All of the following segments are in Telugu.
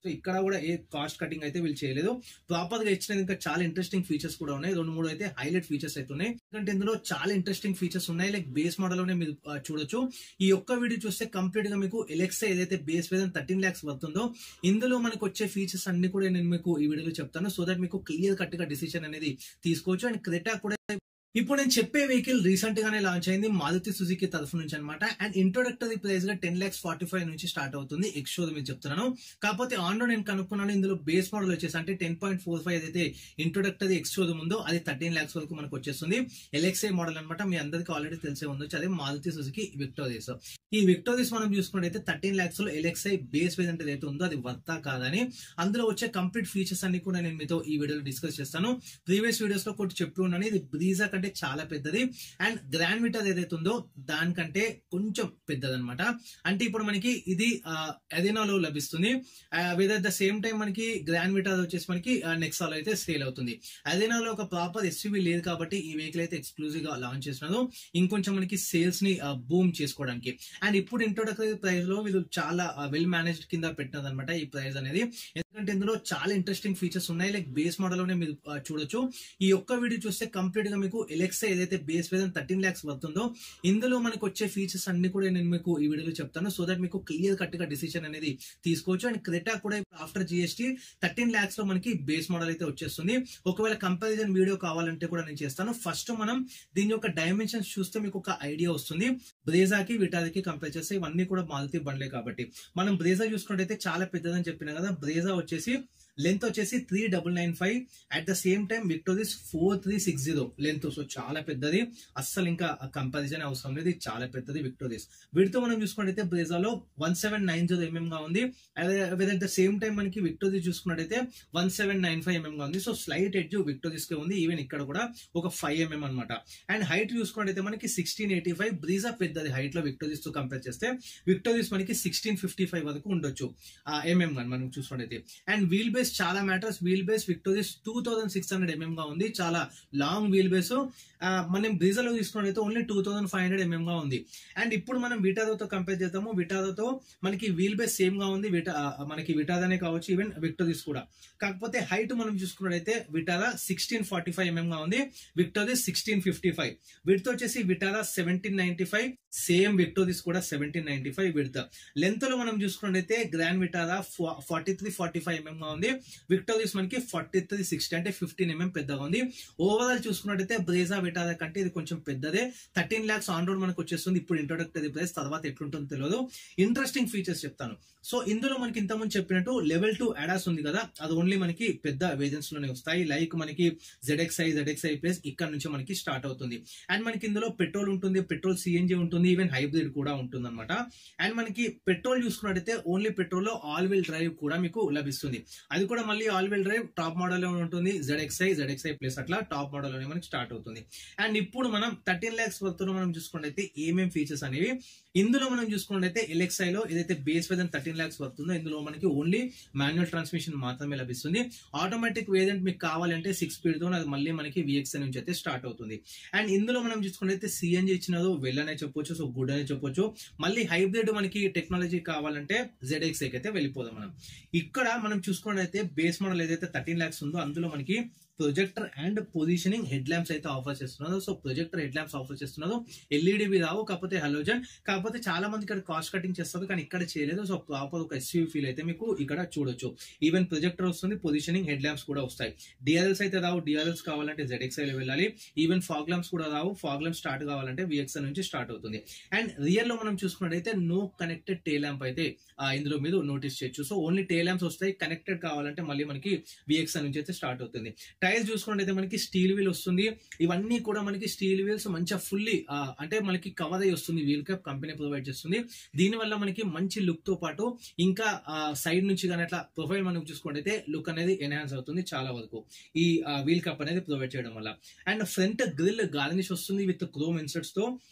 సో ఇక్కడ కూడా ఏ కాస్ట్ కటింగ్ అయితే వీళ్ళు చేయలేదు. ప్రాపర్ గా ఇచ్చిన ఇంకా చాలా ఇంట్రెస్టింగ్ ఫీచర్స్ కూడా ఉన్నాయి. 2-3 అయితే హైలైట్ ఫీచర్స్ అయితే ఉన్నాయి. ఎందుకంటే ఇందులో చాలా ఇంట్రెస్టింగ్ ఫీచర్స్ ఉన్నాయి. లైక్ బేస్ మోడల్ లోనే మీరు చూడొచ్చు. ఈ ఒక్క వీడియో చూస్తే కంప్లీట్ గా మీకు ఎలెక్సా ఏదైతే బేస్ వేదన్ 13 lakhs వస్తుందో ఇందులో మనకు వచ్చే ఫీచర్స్ అన్ని కూడా నేను మీకు ఈ వీడియోలో చెప్తాను. సో దట్ మీకు క్లియర్ కట్ గా డిసిషన్ అనేది తీసుకోవచ్చు. అండ్ క్రెటా కూడా ఇప్పుడు నేను చెప్పే వెహికల్ రీసెంట్ గానే లాంచ్ అయింది మారుతి సుజుకి తరఫు నుంచి అనమాట. అండ్ ఇంట్రొడక్టరీ ప్రైస్ గా 10,45,000 నుంచి స్టార్ట్ అవుతుంది. ఎక్స్ షోరూమ్ మీద చెప్తున్నాను. కాకపోతే ఆన్ రోడ్ నేను కనుక్కున్నాను. ఇందులో బేస్ మోడల్ వచ్చేసి అంటే 10.45 ఏదైతే ఇంట్రొడక్టరీ ఎక్స్ షోరూమ్ ఉందో అది 13 lakhs వరకు మనకు వచ్చేస్తుంది. ఎల్ఎక్స్ఐ మోడల్ అనమాట. మీ అందరికి ఆల్రెడీ తెలిసే ఉండొచ్చు. అదే మారుతి సుజుకి విక్టోరియస్. ఈ విక్టోరియస్ మనం చూసుకున్నట్టయితే 13 lakhs లో ఎల్ఎక్స్ఐ బేస్ వేరియంట్ ఏదైతే ఉందో అది వర్తా కాదని అందులో వచ్చే కంప్లీట్ ఫీచర్స్ అన్ని కూడా నేను మీతో ఈ వీడియోలో డిస్కస్ చేస్తాను. ప్రీవియస్ వీడియోస్ లో కూడా చెప్పి ఉన్నాను. ఇది బ్రీజా కంటే చాలా పెద్దది. అండ్ గ్రాండ్ విటార్ ఏదైతే ఉందో దానికంటే కొంచెం పెద్దది అనమాట. అంటే ఇప్పుడు మనకి ఇది అదెనాలో లభిస్తుంది. With at the same time మనకి గ్రాండ్ విటార్ వచ్చేసి మనకి నెక్సాలో అయితే సేల్ అవుతుంది. అదెనాలో ఒక ప్రాపర్ ఎస్యూవీ లేదు కాబట్టి ఈ వెహికల్ అయితే ఎక్స్క్లూజివ్ గా లాంచ్ చేసినారు. ఇంకొంచెం మనకి సేల్స్ ని బూమ్ చేసుకోవడానికి. అండ్ ఇప్పుడు ఇంట్రొడక్టరీ ప్రైస్ లో వీళ్ళు చాలా వెల్ మేనేజ్డ్ కింద పెట్టినది అనమాట ఈ ప్రైస్ అనేది. ఎందుకంటే ఇందులో చాలా ఇంట్రెస్టింగ్ ఫీచర్స్ ఉన్నాయి. లైక్ బేస్ మోడల్ లోనే మీరు చూడొచ్చు. ఈ ఒక్క వీడియో చూస్తే కంప్లీట్ గా మీకు ఎలెక్సా ఏదైతే బేస్ వేదన్ 13 lakhs వస్తుందో ఇందులో మనకు వచ్చే ఫీచర్స్ అన్ని కూడా నేను మీకు ఈ వీడియోలో చెప్తాను. సో దట్ మీకు క్లియర్ కట్ గా డిసిషన్ అనేది తీసుకోవచ్చు. అండ్ క్రెటా కూడా ఆఫ్టర్ జిఎస్టీ 13 lakhs లో మనకి బేస్ మోడల్ అయితే వచ్చేస్తుంది. ఒకవేళ కంపారిజన్ వీడియో కావాలంటే కూడా నేను చేస్తాను. ఫస్ట్ మనం దీని యొక్క డైమెన్షన్స్ చూస్తే మీకు ఒక ఐడియా వస్తుంది. బ్రేజాకి విటారాకి కంపేర్ చేస్తే ఇవన్నీ కూడా మారుతి బండ్లే కాబట్టి మనం బ్రేజా చూసుకున్నట్టయితే చాలా పెద్దదని చెప్పినా కదా. బ్రేజా వచ్చేసి లెంత్ వచ్చేసి 3995. At the same time victorious 4360 length. So చాలా పెద్దది. అస్సలు ఇంకా కంపారిజన్ అవసరం లేదు. చాలా పెద్దది విక్టోరియస్. వీటితో మనం చూసుకున్నట్టయితే బ్రేజాలో 1790 గా ఉంది. అట్ ద సేమ్ టైం మనకి విక్టోరియస్ చూసుకున్నట్టయితే 1795 గా ఉంది. సో స్లైట్ ఎడ్జ్ విక్టోరియస్ కే ఉంది. ఈవెన్ ఇక్కడ కూడా ఒక 5 అనమాట. అండ్ హైట్ చూసుకున్నట్టయితే మనకి 1685. బ్రీజా పెద్దది హైట్ లో విక్టోరియస్ తో కంపేర్ చేస్తే. విక్టోరియస్ మనకి 1655 వరకు ఉండొచ్చు ఎంఎం గా మనం చూసుకున్నట్టయితే. అండ్ వీల్ బేస్ చాలా మ్యాటర్స్. వీల్ బేస్ విక్టోరియస్ 2600 గా ఉంది. చాలా లాంగ్ వీల్ బేస్. మనం బ్రీజాలో తీసుకున్నట్టయితే ఓన్లీ 2500 గా ఉంది. అండ్ ఇప్పుడు మనం విటారాతో కంపేర్ చేద్దాము. విటారాతో మనకి వీల్ బేస్ సేమ్ గా ఉంది. మనకి విటారానే కావచ్చు, ఈవెన్ విక్టోరియస్ కూడా. కాకపోతే హైట్ మనం చూసుకున్నట్టయితే విటారా 1645 గా ఉంది. విక్టోరియస్ 1655. విడ్త్ వచ్చేసి విటారా 1795. సేమ్ విక్టోరియస్ కూడా 1795 విడ్త్. లెంత్ లో మనం చూసుకున్నట్టయితే గ్రాండ్ విటారా 4345 గా ఉంది. విక్టోరియస్ మనకి 4360 అంటే 15 పెద్దగా ఉంది. ఓవరాల్ చూసుకున్నట్టయితే బ్రేజా విటారా కంటే ఇది కొంచెం పెద్దదే. 13 lakhs ఆన్ రోడ్ మనకు వచ్చేస్తుంది. ఇప్పుడు ఇంట్రొడక్టరీ ప్రైస్ తర్వాత ఎట్లుంటుందో తెలియదు. ఇంట్రెస్టింగ్ ఫీచర్స్ చెప్తాను. సో ఇందులో మనకి ఇంతకుముందు చెప్పినట్టు లెవెల్ 2 అడాస్ ఉంది కదా. అది ఓన్లీ మనకి పెద్ద వేరియంట్స్ లోనే వస్తాయి. లైక్ మనకి ZXi ప్లస్ ఇక్కడ నుంచి మనకి స్టార్ట్ అవుతుంది. అండ్ మనకి ఇందులో పెట్రోల్ ఉంటుంది, పెట్రోల్ సిఎన్జి ఉంటుంది, ఈవెన్ హైబ్రిడ్ కూడా ఉంటుంది అనమాట. అండ్ మనకి పెట్రోల్ చూసుకున్నట్టయితే ఓన్లీ పెట్రోల్ లో ఆల్ వీల్ డ్రైవ్ కూడా మీకు లభిస్తుంది. అది కూడా మళ్ళీ all wheel drive top model లో ఉంటుంది. ZXi ప్లస్ అట్లా టాప్ మోడల్ లోనే మనకి స్టార్ట్ అవుతుంది. అండ్ ఇప్పుడు మనం 13 lakhs వరకు మనం చూసుకున్నట్టయితే ఏమేమి ఫీచర్స్ అనేవి ఇందులో మనం చూసుకున్నట్టయితే ఎల్ఎక్స్ఐ లో ఏదైతే బేస్ వేరియంట్ 13 lakhs వస్తుందో ఇందులో మనకి ఓన్లీ మాన్యువల్ ట్రాన్స్మిషన్ మాత్రమే లభిస్తుంది. ఆటోమేటిక్ వేరియంట్ మీకు కావాలంటే 6 speed తో అది మళ్ళీ మనకి VXI నుంచి అయితే స్టార్ట్ అవుతుంది. అండ్ ఇందులో మనం చూసుకున్నట్టయితే సిఎన్జి ఇచ్చినదో వెల్ అనే చెప్పొచ్చు, సో గుడ్ అనే చెప్పొచ్చు. మళ్ళీ హైబ్రిడ్ మనకి టెక్నాలజీ కావాలంటే ZXi అయితే వెళ్ళిపోదాం మనం. ఇక్కడ మనం చూసుకున్నట్టయితే బేస్ మోడల్ ఏదైతే 13 lakhs ఉందో అందులో మనకి projector and positioning head lamps అయితే ఆఫర్ చేస్తున్నారు. So projector head lamps offer చేస్తున్నారు. ఎల్ఈడివి రావు, కాకపోతే హలోజన్. కాకపోతే చాలా మంది ఇక్కడ కాస్ట్ కటింగ్ చేస్తారు కానీ ఇక్కడ చేయలేదు. సో ప్రాపర్ ఒక ఎస్యూవీ ఫీల్ అయితే మీకు ఇక్కడ చూడొచ్చు. ఈవెన్ ప్రొజెక్టర్ వస్తుంది, పొజిషనింగ్ హెడ్ ల్యాంప్స్ కూడా వస్తాయి. డిఆర్ఎల్స్ అయితే రావు. డిఆర్ఎల్స్ కావాలంటే ZXi లో వెళ్ళాలి. ఈవెన్ ఫాగ్ ల్యాంప్స్ కూడా రావు. ఫాగ్ ల్యాంప్స్ స్టార్ట్ కావాలంటే VXI నుంచి స్టార్ట్ అవుతుంది. అండ్ రియర్ లో మనం చూసుకున్నట్టయితే నో కనెక్టెడ్ టే ల్యాంప్ అయితే ఇందులో మీరు నోటీస్ చేయొచ్చు. సో ఓన్లీ టే ల్యాంప్స్ వస్తాయి. కనెక్టెడ్ కావాలంటే మళ్ళీ మనకి VXI నుంచి అయితే స్టార్ట్ అవుతుంది. టైర్స్ చూసుకున్నట్టయితే మనకి స్టీల్ వీల్ వస్తుంది. ఇవన్నీ కూడా మనకి స్టీల్ వీల్స్ మంచిగా ఫుల్లీ అంటే మనకి కవర్ అయ్యి వస్తుంది. వీల్ క్యాప్ కంపెనీ ప్రొవైడ్ చేస్తుంది. దీనివల్ల మనకి మంచి లుక్ తో పాటు ఇంకా సైడ్ నుంచి కానీ అట్లా ప్రొఫైల్ మనం చూసుకున్నట్టయితే లుక్ అనేది ఎన్హాన్స్ అవుతుంది చాలా వరకు ఈ వీల్ క్యాప్ అనేది ప్రొవైడ్ చేయడం వల్ల. అండ్ ఫ్రంట్ గ్రిల్ గార్నిష్ వస్తుంది విత్ క్రోమ్ ఇన్సర్ట్స్ తో.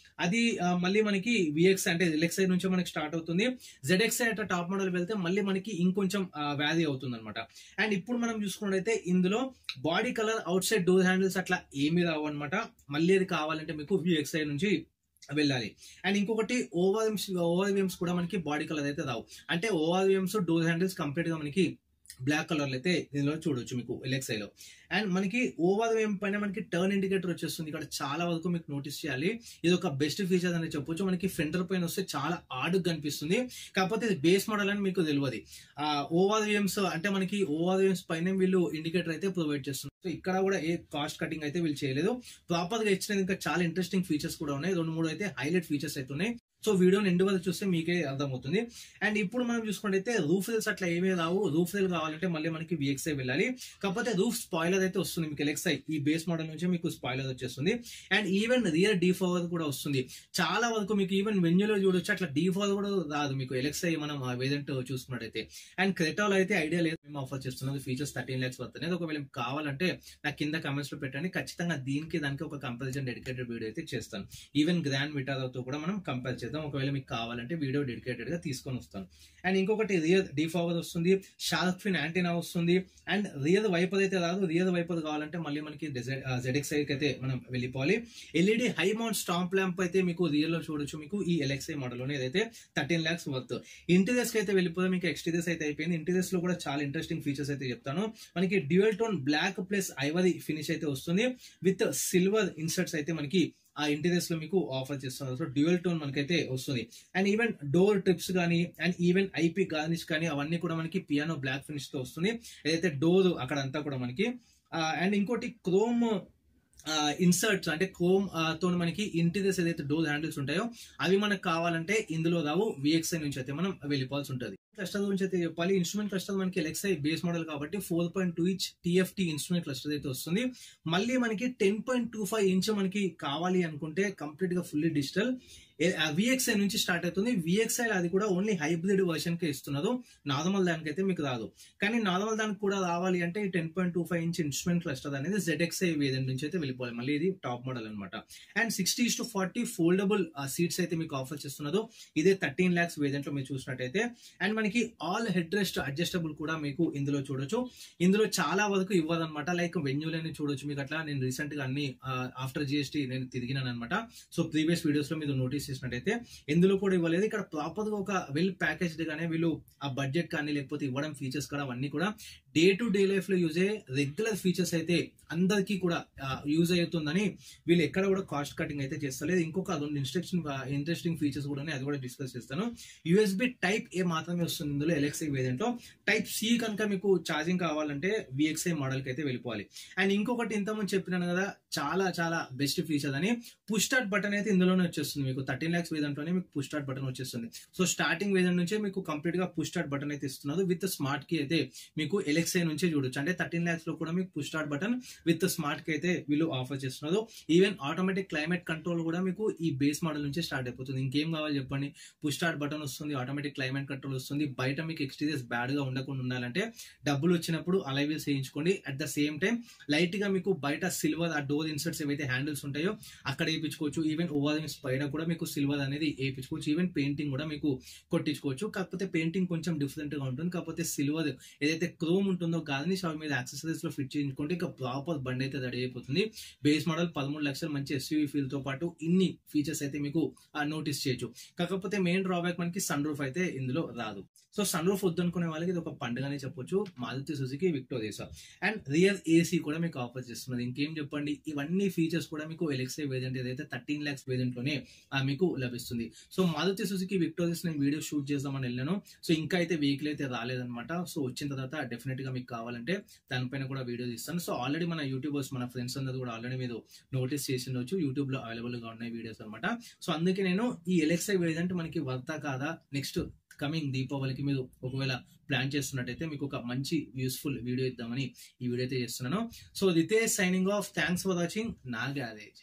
అది మళ్ళీ మనకి VXI అంటే ఎల్ఎక్స్ఐ నుంచి మనకి స్టార్ట్ అవుతుంది. ZXi అట్లా టాప్ మోడల్ వెళ్తే మళ్ళీ మనకి ఇంకొంచెం వ్యారీ అవుతుంది అనమాట. అండ్ ఇప్పుడు మనం చూసుకున్నట్టయితే ఇందులో body colour out side door handles అట్లా ఏమీ రావు అనమాట. మళ్ళీ అది కావాలంటే మీకు VXI నుంచి వెళ్ళాలి. అండ్ ఇంకొకటి ఓఆర్విఎమ్స్ కూడా మనకి బాడీ కలర్ అయితే రావు. అంటే ఓఆర్విఎమ్స్ డోర్ హ్యాండిల్స్ కంప్లీట్ గా మనకి బ్లాక్ కలర్ అయితే దీనిలో చూడొచ్చు మీకు LXi లో. అండ్ మనకి ఓఆర్విఎం పైన మనకి టర్న్ ఇండికేటర్ వచ్చేస్తుంది. ఇక్కడ చాలా వరకు మీకు నోటీస్ చేయాలి, ఇది ఒక బెస్ట్ ఫీచర్ అని చెప్పొచ్చు. మనకి ఫెండర్ పైన వస్తే చాలా ఆడుగా కనిపిస్తుంది, కాకపోతే ఇది బేస్ మోడల్ అని మీకు తెలియదు. ఓఆర్విఎమ్స్ అంటే మనకి ఓఆర్విఎమ్స్ పైన వీళ్ళు ఇండికేటర్ అయితే ప్రొవైడ్ చేస్తున్నారు. సో ఇక్కడ కూడా ఏ కాస్ట్ కటింగ్ అయితే వీళ్ళు చేయలేదు. ప్రాపర్ గా ఇచ్చిన ఇంకా చాలా ఇంట్రెస్టింగ్ ఫీచర్స్ కూడా ఉన్నాయి, 2-3 అయితే హైలైట్ ఫీచర్స్ అయితే ఉన్నాయి. సో వీడియోని ఎండ్ వరకు చూస్తే మీకే అర్థమవుతుంది. అండ్ ఇప్పుడు మనం చూసుకుంటే రూఫ్ రేల్స్ అట్లా ఏమీ రావు. రూఫ్ రేల్ కావాలంటే మళ్ళీ మనకి VXi వెళ్ళాలి. కాకపోతే రూఫ్ స్పాయిలర్ అయితే వస్తుంది మీకు LXi ఈ బేస్ మోడల్ నుంచి మీకు స్పాయిలర్ వచ్చేస్తుంది. అండ్ ఈవెన్ రియర్ డీఫాగర్ కూడా వస్తుంది. చాలా వరకు మీకు ఈవెన్ వెన్యూలో చూడొచ్చు, అట్లా డీఫాగర్ కూడా రాదు మీకు LXi మనం వేరియంట్ చూసుకున్నట్టయితే. అండ్ క్రెటాలో అయితే ఐడియా లేదు మేము ఆఫర్ చేస్తున్నది ఫీచర్స్ 13 lakhs వస్తున్నాయి. ఒకవేళ కావాలంటే నాకు కింద కమెంట్స్ లో పెట్టండి, ఖచ్చితంగా దానికి ఒక కంపారిజన్ డెడికేటెడ్ వీడియో అయితే చేస్తాను. ఈవెన్ గ్రాండ్ విటారాతో కూడా మనం కంపేర్ చేద్దాం. ఒకవేళ మీకు కావాలంటే వీడియో డెడికేటెడ్ గా తీసుకొని వస్తాను. అండ్ ఇంకొకటి రియర్ డీఫాగర్ వస్తుంది, షార్క్ ఫిన్ యాంటీనా వస్తుంది. అండ్ రియర్ వైపర్ అయితే రాదు. రియర్ వైపర్ కావాలంటే మళ్ళీ మనకి ZXi అయితే మనం వెళ్ళిపోవాలి. LED high mount stamp lamp అయితే మీకు రియర్ లో చూడొచ్చు మీకు ఈ LXi మోడల్ లోనే ఏదైతే 13 lakhs వర్త్. ఇంటీరియర్స్ కి అయితే వెళ్ళిపోతే మీకు ఎక్స్టీరియర్స్ అయితే అయిపోయింది. ఇంటీరియర్స్ లో కూడా చాలా ఇంట్రెస్టింగ్ ఫీచర్స్ అయితే చెప్తాను. మనకి dual tone black plus ivory finish అయితే వస్తుంది విత్ సిల్వర్ ఇన్సర్ట్స్ అయితే మనకి ఆ ఇంటీరియర్స్ లో మీకు ఆఫర్ చేస్తున్నారు. సో డ్యూయల్ టోన్ మనకైతే వస్తుంది. అండ్ ఈవెన్ డోర్ ట్రిప్స్ కానీ అండ్ ఈవెన్ IP గార్నిష్ కానీ అవన్నీ కూడా మనకి పియానో బ్లాక్ ఫినిష్ తో వస్తుంది. ఏదైతే డోర్ అక్కడ అంతా కూడా మనకి అండ్ ఇంకోటి క్రోమ్ ఇన్సర్ట్స్ అంటే క్రోమ్ తో మనకి ఇంటీరియర్స్ ఏదైతే డోర్ హ్యాండిల్స్ ఉంటాయో అవి మనకు కావాలంటే ఇందులో రావు. VXi నుంచి అయితే మనం వెళ్ళిపోవాల్సి ఉంటుంది. క్లస్టర్ గురించి అయితే చెప్పాలి. ఇన్స్ట్రుమెంట్ క్లస్టర్ మనకి LXi బేస్ మోడల్ కాబట్టి 4.2 inch TFT ఇన్స్ట్రుమెంట్ క్లస్టర్ అయితే వస్తుంది. మళ్ళీ మనకి 10.25 inch మనకి కావాలి అనుకుంటే కంప్లీట్ గా ఫుల్లీ డిజిటల్ VXi నుంచి స్టార్ట్ అవుతుంది. VXi అది కూడా ఓన్లీ హైబ్రిడ్ వర్షన్ కే ఇస్తున్నారు, నార్మల్ దానికైతే మీకు రాదు. కానీ నార్మల్ దానికి కూడా రావాలి అంటే ఈ 10.25 inch ఇన్స్ట్రుమెంట్ క్లస్టర్ అనేది ZXi వేరియంట్ నుంచి అయితే వెళ్ళిపోవాలి. మళ్ళీ ఇది టాప్ మోడల్ అనమాట. అండ్ 60:40 ఫోల్డబుల్ సీట్స్ అయితే మీకు ఆఫర్ చేస్తున్నారు. ఇదే 13 lakhs వేరియంట్ లో మీరు చూసినట్టయితే. అండ్ మనకి ఆల్ హెడ్ రెస్ట్ అడ్జస్టబుల్ కూడా మీకు ఇందులో చూడొచ్చు. ఇందులో చాలా వరకు ఇవ్వదన్నమాట. లైక్ వెన్యూలని చూడొచ్చు మీకు. అట్లా నేను రీసెంట్ గా అన్ని ఆఫ్టర్ GST నేను తిరిగినాను అనమాట. సో ప్రీవియస్ వీడియోస్ లో మీరు నోటీస్ చేసినట్టయితే ఇందులో కూడా ఇవ్వలేదు. ఇక్కడ ప్రాపర్ గా ఒక వెల్ ప్యాకేజ్డ్ గానే వీళ్ళు ఆ బడ్జెట్ కానీ లేకపోతే ఇవ్వడం ఫీచర్స్ కూడా అవన్నీ కూడా డే టు డే లైఫ్ లో యూజ్ అయ్యే రెగ్యులర్ ఫీచర్స్ అయితే అందరికీ కూడా యూజ్ అవుతుందని వీళ్ళు ఎక్కడ కూడా కాస్ట్ కటింగ్ అయితే చేస్తలేదు. ఇంకొక అదొక ఇంట్రెస్టింగ్ ఫీచర్స్ కూడా అది కూడా డిస్కస్ చేస్తాను. USB Type-A మాత్రమే వస్తుంది ఇందులో LXi వేరియంట్ లో. Type-C కనుక మీకు ఛార్జింగ్ కావాలంటే VXi మోడల్ కి అయితే వెళ్ళిపోవాలి. అండ్ ఇంకొకటి ఇంతకుముందు చెప్పినాను కదా చాలా చాలా బెస్ట్ ఫీచర్ అని, పుష్ స్టార్ట్ బటన్ అయితే ఇందులోనే వచ్చేస్తుంది మీకు. 13 lakhs వేరియంట్ లోనే మీకు పుష్ స్టార్ట్ బటన్ వచ్చేస్తుంది. సో స్టార్టింగ్ వేరియంట్ నుంచే మీకు కంప్లీట్ గా పుష్ స్టార్ట్ బటన్ అయితే ఇస్తున్నారు. విత్ స్మార్ట్ కీ అయితే మీకు LXi నుంచే చూడొచ్చు. అంటే 13 lakhs లో కూడా మీకు push start button with smart key అయితే వీళ్ళు ఆఫర్ చేస్తున్నారు. ఈవెన్ ఆటోమేటిక్ క్లైమేట్ కంట్రోల్ కూడా మీకు ఈ బేస్ మోడల్ నుంచే స్టార్ట్ అయిపోతుంది. ఇంకేం కావాలి చెప్పండి. పుష్ స్టార్ట్ బటన్ వస్తుంది, ఆటోమేటిక్ క్లైమేట్ కంట్రోల్ వస్తుంది. బయట మీకు ఎక్స్టీరియర్స్ బ్యాడ్ గా ఉండకుండా ఉండాలంటే డబ్బులు వచ్చినప్పుడు అలై వీల్స్ వేయించుకోండి. At the same time light గా మీకు బయట సిల్వర్ ఆ డోర్ ఇన్సర్ట్స్ ఏవైతే హ్యాండిల్స్ ఉంటాయో అక్కడ వేయించుకోవచ్చు. ఈవెన్ ఓవర్స్ పైన కూడా మీకు సిల్వర్ అనేది వేయించుకోవచ్చు. ఈవెన్ పెయింటింగ్ కూడా మీకు కొట్టించుకోవచ్చు. కాకపోతే పెయింటింగ్ కొంచెం డిఫరెంట్ గా ఉంటుంది. కాకపోతే సిల్వర్ ఏదైతే క్రోమ్ ఉంటుందో గార్నిష్ అవి మీద యాక్సెసరీస్ లో ఫిట్ చేయించుకుంటే ఇక ప్రాపర్ బండి అయితే రెడీ అయిపోతుంది. బేస్ మోడల్ 13 lakhs మంచి SUV ఫీల్ తో పాటు ఇన్ని ఫీచర్స్ అయితే మీకు నోటీస్ చేయొచ్చు. కాకపోతే మెయిన్ డ్రాబ్యాక్ మనకి సన్ రూఫ్ అయితే ఇందులో రాదు. సో సన్ రూఫ్ వద్దనుకునే వాళ్ళకి ఇది ఒక పండుగనే చెప్పొచ్చు. Maruti Suzuki Victoria. And rear AC కూడా మీకు ఆఫర్ చేస్తున్నది. ఇంకేం చెప్పండి, ఇవన్నీ ఫీచర్స్ కూడా మీకు LXi వేరియంట్ ఏదైతే 13 lakhs వేరియంట్ లోనే మీకు లభిస్తుంది. సో మారుతి సుజుకి విక్టోరియస్ నేను వీడియో షూట్ చేద్దామని వెళ్ళాను. సో ఇంకా అయితే వెహికల్ అయితే రాలేదన్నమాట. సో వచ్చిన తర్వాత డెఫినెట్ గా మీకు కావాలంటే దానిపైన కూడా వీడియో ఇస్తాను. సో ఆల్రెడీ మన యూట్యూబర్స్ మన ఫ్రెండ్స్ అందరూ కూడా ఆల్రెడీ మీరు నోటీస్ చేసి ఉండొచ్చు. యూట్యూబ్ లో అవైలబుల్ గా ఉన్నాయి వీడియోస్ అనమాట. సో అందుకే నేను ఈ LXi వేరియంట్ మనకి వర్తా కాదా నెక్స్ట్ కమింగ్ దీపావళికి మీరు ఒకవేళ ప్లాన్ చేస్తున్నట్టయితే మీకు ఒక మంచి యూస్ఫుల్ వీడియో ఇద్దామని ఈ వీడియో అయితే చేస్తున్నాను. So Ritesh signing off. Thanks for watching. నా గ్యారేజ్.